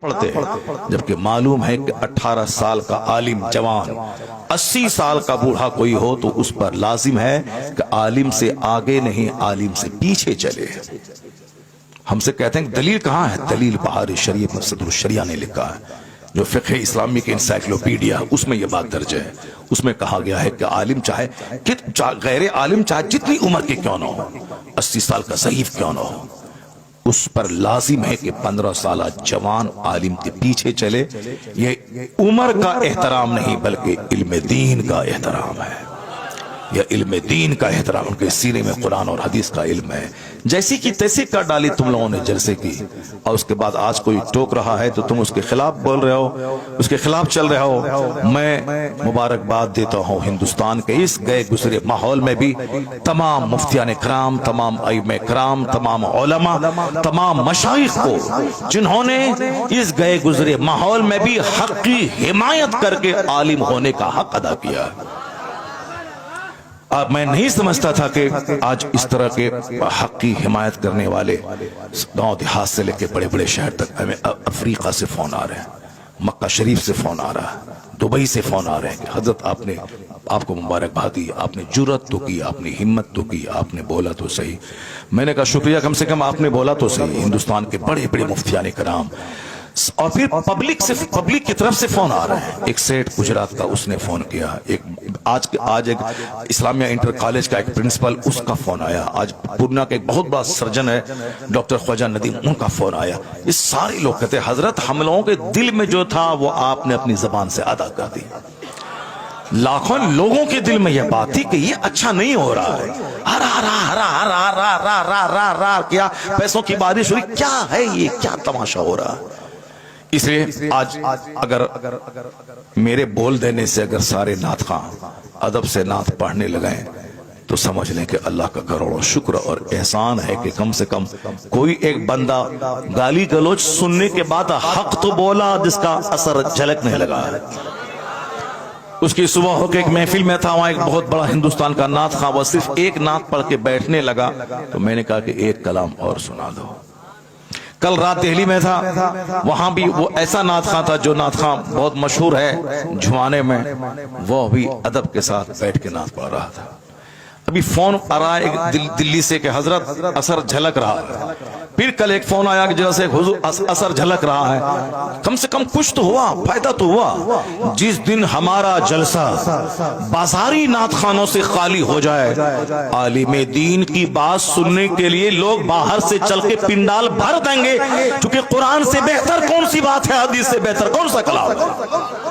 پڑھتے ہیں، جبکہ معلوم ہے کہ 18 سال کا عالم جوان 80 سال کا بوڑھا کوئی ہو تو اس پر لازم ہے کہ عالم سے آگے نہیں عالم سے پیچھے چلے۔ ہم سے کہتے ہیں کہ دلیل کہاں ہے؟ دلیل بہار شریعت میں صدر الشریعہ نے لکھا ہے، جو فقہ اسلامی کے انسائکلوپیڈیا، اس میں یہ بات درج ہے۔ اس میں کہا گیا ہے کہ عالم چاہے غیر عالم چاہے جتنی عمر کے کیوں نہ ہو، 80 سال کا ضعیف کیوں نہ ہو، اس پر لازم ہے کہ 15 سالہ جوان عالم کے پیچھے چلے۔ یہ عمر کا احترام نہیں بلکہ علم دین کا احترام ہے، یہ علم دین کا احترام، ان کے سینے میں قرآن اور حدیث کا علم ہے۔ جیسی کی تیسی کر ڈالی تم لوگوں نے جلسے کی، اور اس کے بعد آج کوئی ٹوک رہا ہے تو تم اس کے خلاف بول رہے ہو، اس کے خلاف چل رہے ہو۔ میں مبارکباد دیتا ہوں ہندوستان کے اس گئے گزرے ماحول میں بھی تمام مفتیان کرام، تمام ائمہ کرام، تمام علماء، تمام مشائخ کو، جنہوں نے اس گئے گزرے ماحول میں بھی حق کی حمایت کر کے عالم ہونے کا حق ادا کیا۔ میں نہیں سمجھتا تھا کہ آج اس طرح کے حق کی حمایت کرنے والے گاؤں دیہات سے لے کے بڑے بڑے شہر تک، ہمیں افریقہ سے فون آ رہے ہیں، مکہ شریف سے فون آ رہا ہے، دبئی سے فون آ رہے ہیں کہ حضرت آپ کو مبارکباد دی، آپ نے جرأت تو کی، آپ نے ہمت تو کی، آپ نے بولا تو صحیح۔ میں نے کہا شکریہ، کم سے کم آپ نے بولا تو صحیح۔ ہندوستان کے بڑے بڑے مفتیان کرام، اور پھر پبلک کی طرف سے فون آ رہے ہیں۔ ایک سیٹ گجرات کا اس نے فون کیا، آج ایک اسلامیہ انٹر کالج کا ایک پرنسپل، اس کا فون آیا، آج پورنا کا ایک بہت بڑا سرجن ہے ڈاکٹر خواجہ ندیم، ان کا فون آیا۔ یہ سارے لوگ کہتے ہیں حضرت ہم لوگوں کے دل میں جو تھا وہ آپ نے اپنی زبان سے ادا کر دی۔ لاکھوں لوگوں کے دل میں یہ بات تھی کہ یہ اچھا نہیں ہو رہا ہے، ہرا کیا پیسوں کی بارش ہوئی، کیا ہے یہ، کیا تماشا ہو رہا ہے۔ اس لیے آج اگر میرے بول دینے سے اگر سارے نعت خواں ادب سے نعت پڑھنے لگائیں تو سمجھ لیں کہ اللہ کا کروڑوں شکر اور احسان ہے کہ کم سے کم کوئی ایک بندہ گالی گلوچ سننے کے بعد حق تو بولا، جس کا اثر جھلکنے لگا۔ اس کی صبح ہو کے ایک محفل میں تھا، وہاں ایک بہت بڑا ہندوستان کا نعت خواں، وہ صرف ایک نعت پڑھ کے بیٹھنے لگا تو میں نے کہا کہ ایک کلام اور سنا دو۔ کل رات دہلی میں تھا، وہاں بھی وہ ایسا نعت خواں تھا جو نعت خواں بہت مشہور ہے جھوانے میں، وہ بھی ادب کے ساتھ بیٹھ کے نعت پڑھ رہا تھا۔ ابھی فون آ رہا ہے دلی سے کہ حضرت اثر جھلک رہا ہے، پھر کل ایک فون آیا کہ جیسے حضور اثر جھلک رہا ہے۔ کم سے کم کچھ تو ہوا، فائدہ تو ہوا۔ جس دن ہمارا جلسہ بازاری نعت خانوں سے خالی ہو جائے، عالم دین کی بات سننے کے لیے لوگ باہر سے چل کے پنڈال بھر دیں گے، کیونکہ قرآن سے بہتر کون سی بات ہے، حدیث سے بہتر کون سا کلام ہے۔